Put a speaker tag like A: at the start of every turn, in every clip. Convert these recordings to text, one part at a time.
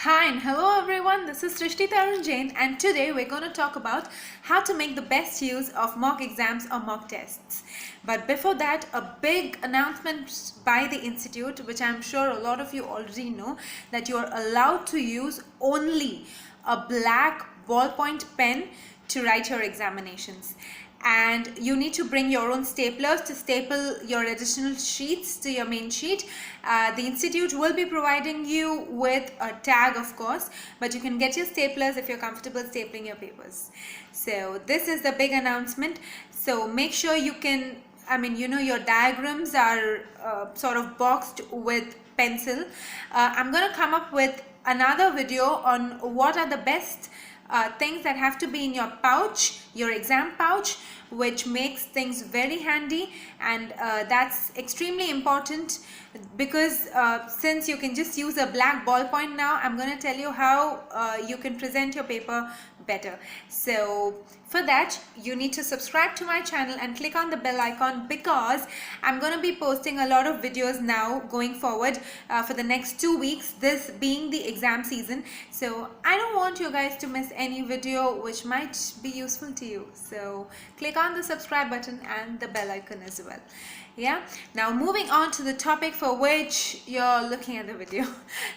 A: Hi and hello everyone, this is Srishti Tarun Jain and today we're going to talk about how to make the best use of mock exams or mock tests. But before that, a big announcement by the Institute, which I'm sure a lot of you already know, that you're allowed to use only a black ballpoint pen to write your examinations. And you need to bring your own staplers to staple your additional sheets to your main sheet. The institute will be providing you with a tag, of course, but you can get your staplers if you're comfortable stapling your papers. So this is the big announcement. So make sure you can, your diagrams are sort of boxed with pencil. I'm going to come up with another video on what are the best things that have to be in your pouch, your exam pouch, which makes things very handy, and that's extremely important because since you can just use a black ballpoint now, I'm going to tell you how you can present your paper better. So for that, you need to subscribe to my channel and click on the bell icon because I'm going to be posting a lot of videos now going forward for the next 2 weeks, this being the exam season. So I don't want you guys to miss any video which might be useful to you. So click on the subscribe button and the bell icon as well. Yeah, now moving on to the topic for which you're looking at the video.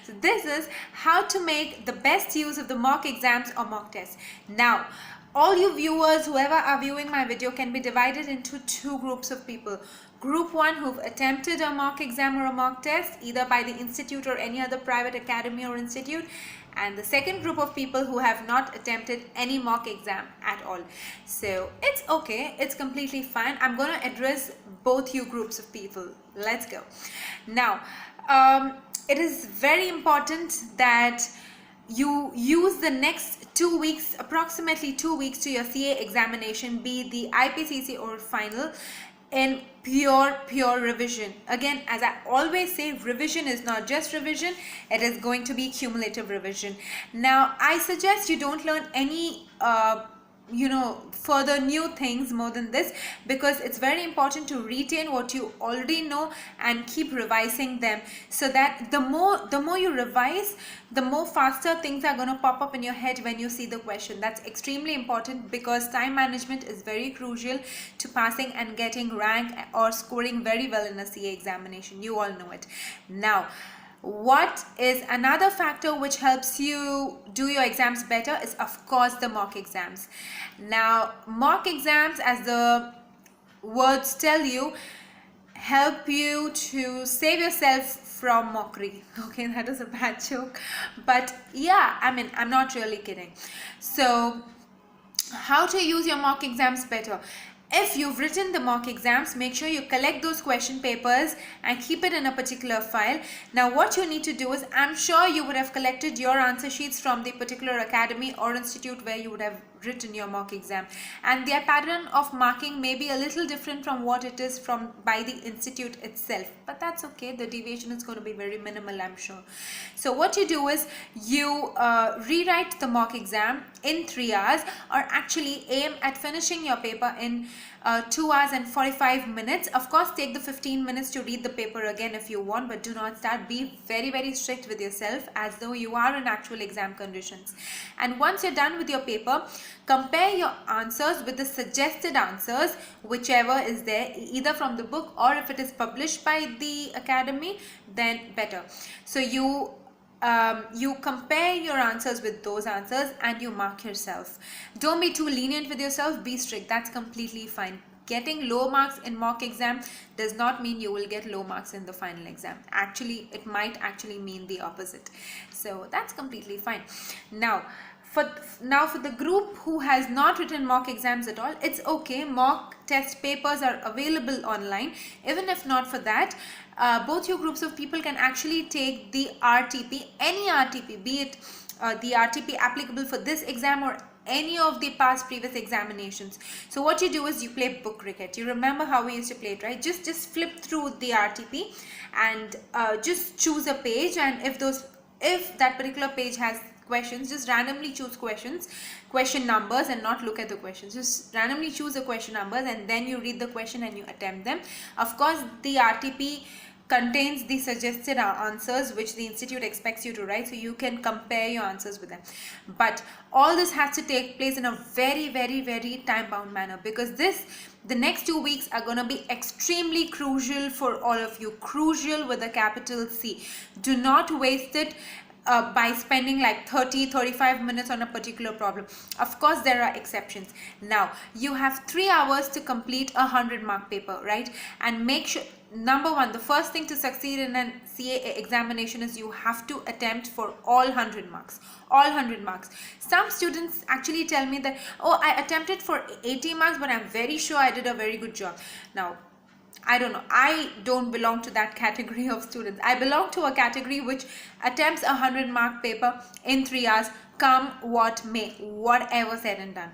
A: So this is how to make the best use of the mock exams or mock tests. Now all you viewers, whoever are viewing my video, can be divided into two groups of people. Group 1 who've attempted a mock exam or a mock test either by the institute or any other private academy or institute, and the second group of people who have not attempted any mock exam at all. So it's okay, it's completely fine. I'm going to address both you groups of people. Let's go. Now it is very important that you use the next 2 weeks, approximately 2 weeks to your CA examination, be the IPCC or final, in pure revision. Again, as I always say, revision is not just revision, it is going to be cumulative revision. Now I suggest you don't learn any further new things more than this, because it's very important to retain what you already know and keep revising them, so that the more you revise, the more faster things are going to pop up in your head when you see the question. That's extremely important because time management is very crucial to passing and getting rank or scoring very well in a CA examination. You all know it. Now what is another factor which helps you do your exams better is, of course, the mock exams. Now mock exams, as the words tell you, help you to save yourself from mockery. Okay, that is a bad joke, but yeah, I'm not really kidding. So how to use your mock exams better? If you've written the mock exams, make sure you collect those question papers and keep it in a particular file. Now what you need to do is, I'm sure you would have collected your answer sheets from the particular academy or institute where you would have written your mock exam, and their pattern of marking may be a little different from what it is from by the institute itself, but that's okay. The deviation is going to be very minimal, I'm sure. So what you do is you rewrite the mock exam in 3 hours, or actually aim at finishing your paper in 2 hours and 45 minutes. Of course, take the 15 minutes to read the paper again if you want, but do not start. Be very strict with yourself as though you are in actual exam conditions. And once you're done with your paper, compare your answers with the suggested answers, whichever is there, either from the book or if it is published by the academy, then better. So you compare your answers with those answers and you mark yourself. Don't be too lenient with yourself, be strict. That's completely fine. Getting low marks in mock exam does not mean you will get low marks in the final exam. Actually, it might actually mean the opposite. So that's completely fine. Now for the group who has not written mock exams at all, it's okay. Mock test papers are available online. Even if not for that, both your groups of people can actually take the RTP, any RTP, be it the RTP applicable for this exam or any of the past previous examinations. So what you do is you play book cricket. You remember how we used to play it, right? Just flip through the RTP and just choose a page, and if that particular page has questions, just randomly choose question numbers and not look at the questions. Just randomly choose the question numbers and then you read the question and you attempt them. Of course, the RTP contains the suggested answers which the institute expects you to write, so you can compare your answers with them. But all this has to take place in a very, very, very time bound manner, because the next 2 weeks are going to be extremely crucial for all of you. Crucial with a capital C. Do not waste it by spending like 30-35 minutes on a particular problem. Of course, there are exceptions. Now, you have 3 hours to complete a 100-mark paper, right? And make sure, number one, the first thing to succeed in an CA examination is you have to attempt for all 100 marks. All 100 marks. Some students actually tell me that, oh, I attempted for 80 marks, but I'm very sure I did a very good job. Now, I don't know. I don't belong to that category of students. I belong to a category which attempts a 100-mark paper in 3 hours, come what may, whatever said and done.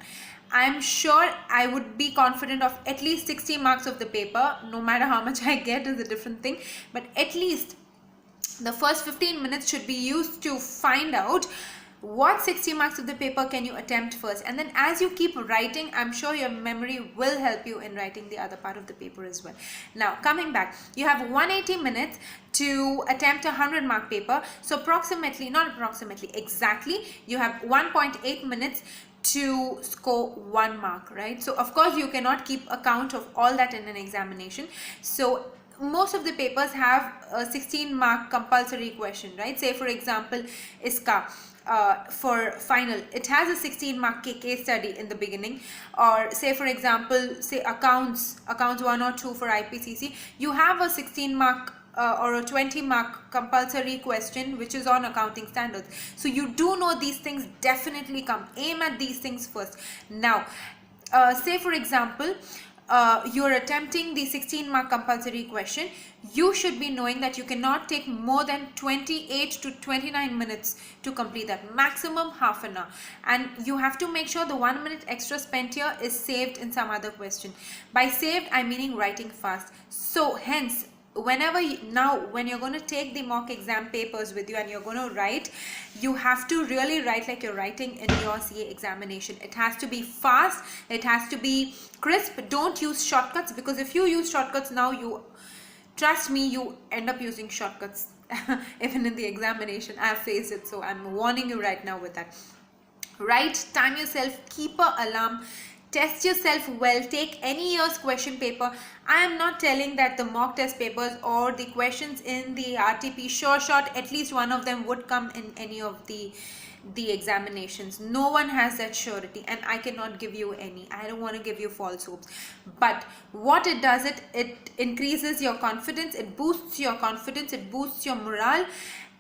A: I'm sure I would be confident of at least 60 marks of the paper. No matter how much I get is a different thing, but at least the first 15 minutes should be used to find out what 60 marks of the paper can you attempt first, and then as you keep writing, I'm sure your memory will help you in writing the other part of the paper as well. Now, coming back, you have 180 minutes to attempt a 100-mark paper. So exactly, you have 1.8 minutes to score 1 mark, right? So of course you cannot keep account of all that in an examination. So most of the papers have a 16-mark compulsory question, right? Say for example, ISCA, for final, it has a 16-mark case study in the beginning. Or say for example, say accounts 1 or 2 for IPCC, you have a 16-mark or a 20-mark compulsory question which is on accounting standards. So you do know these things definitely come. Aim at these things first. Now, say for example, you're attempting the 16-mark compulsory question, you should be knowing that you cannot take more than 28 to 29 minutes to complete that, maximum half an hour. And you have to make sure the 1 minute extra spent here is saved in some other question. By saved, I'm meaning writing fast. So hence, whenever when you're going to take the mock exam papers with you and you're going to write, you have to really write like you're writing in your CA examination. It has to be fast, it has to be crisp. Don't use shortcuts, because if you use shortcuts now, trust me, you end up using shortcuts even in the examination. I have faced it, so I'm warning you right now with that. Write, time yourself, keep an alarm, test yourself well, take any year's question paper. I am not telling that the mock test papers or the questions in the RTP short, at least one of them would come in any of the examinations. No one has that surety, and I cannot give you any. I don't want to give you false hopes. But what it does, it increases your confidence, it boosts your confidence, it boosts your morale,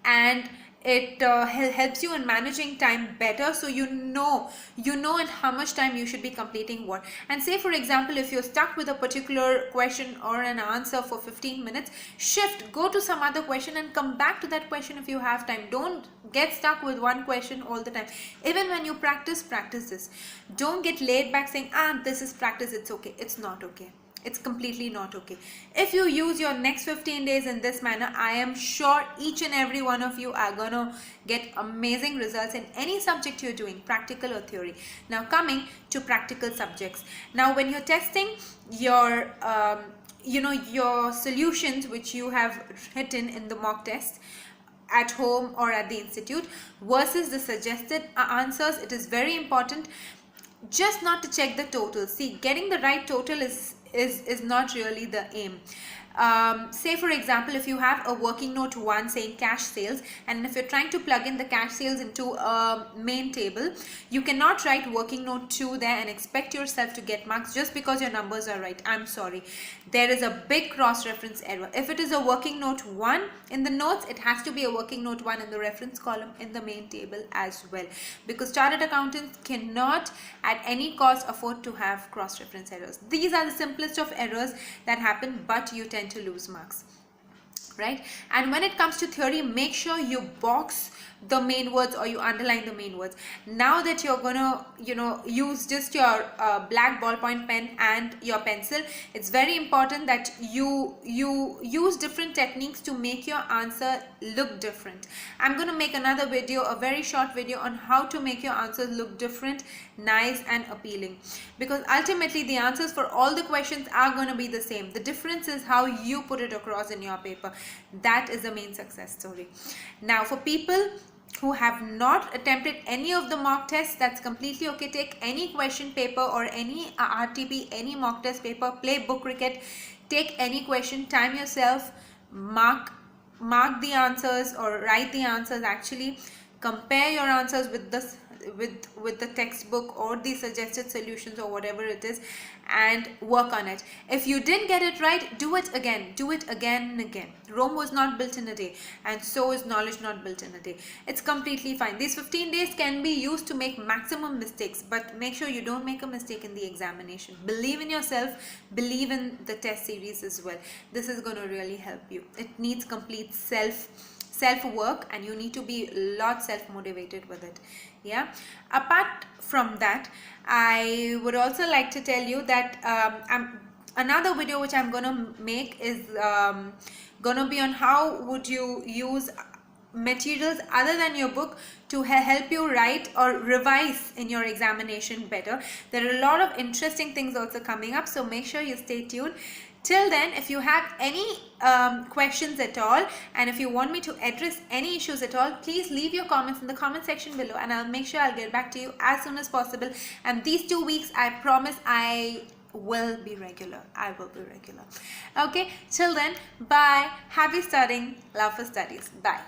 A: and it helps you in managing time better, so you know in how much time you should be completing what. And say for example, if you're stuck with a particular question or an answer for 15 minutes, shift, go to some other question and come back to that question if you have time. Don't get stuck with one question all the time. Even when you practice this. Don't get laid back saying, this is practice, it's okay. It's not okay. It's completely not okay. If you use your next 15 days in this manner, I am sure each and every one of you are gonna get amazing results in any subject you're doing, practical or theory. Now coming to practical subjects. Now when you're testing your your solutions which you have written in the mock test at home or at the institute versus the suggested answers, it is very important just not to check the total. See, getting the right total is not really the aim. Say for example, if you have a working note 1 saying cash sales, and if you're trying to plug in the cash sales into a main table, you cannot write working note 2 there and expect yourself to get marks just because your numbers are right. I'm sorry, there is a big cross-reference error. If it is a working note 1 in the notes, it has to be a working note 1 in the reference column in the main table as well, because chartered accountants cannot at any cost afford to have cross-reference errors. These are the simplest of errors that happen, but you tend to lose marks, right? And when it comes to theory, make sure you box the main words or you underline the main words. Now that you're gonna use just your black ballpoint pen and your pencil, it's very important that you use different techniques to make your answer look different. I'm gonna make another video, a very short video, on how to make your answers look different, nice and appealing, because ultimately the answers for all the questions are going to be the same. The difference is how you put it across in your paper. That is the main success story. Now for people who have not attempted any of the mock tests, that's completely okay. Take any question paper or any RTP, any mock test paper, play book cricket, take any question, time yourself, mark the answers or write the answers. Actually compare your answers with this with the textbook or the suggested solutions or whatever it is, and work on it. If you didn't get it right, do it again and again. Rome was not built in a day, and so is knowledge not built in a day. It's completely fine. These 15 days can be used to make maximum mistakes, but make sure you don't make a mistake in the examination. Believe in yourself, believe in the test series as well. This is going to really help you. It needs complete self work, and you need to be a lot self motivated with it. Yeah, apart from that, I would also like to tell you that another video which I'm gonna make is gonna be on how would you use materials other than your book to help you write or revise in your examination better. There are a lot of interesting things also coming up, so make sure you stay tuned. Till then, if you have any questions at all, and if you want me to address any issues at all, please leave your comments in the comment section below, and I'll make sure I'll get back to you as soon as possible. And these 2 weeks, I promise I will be regular. Okay, till then, bye. Happy studying. Love for studies. Bye.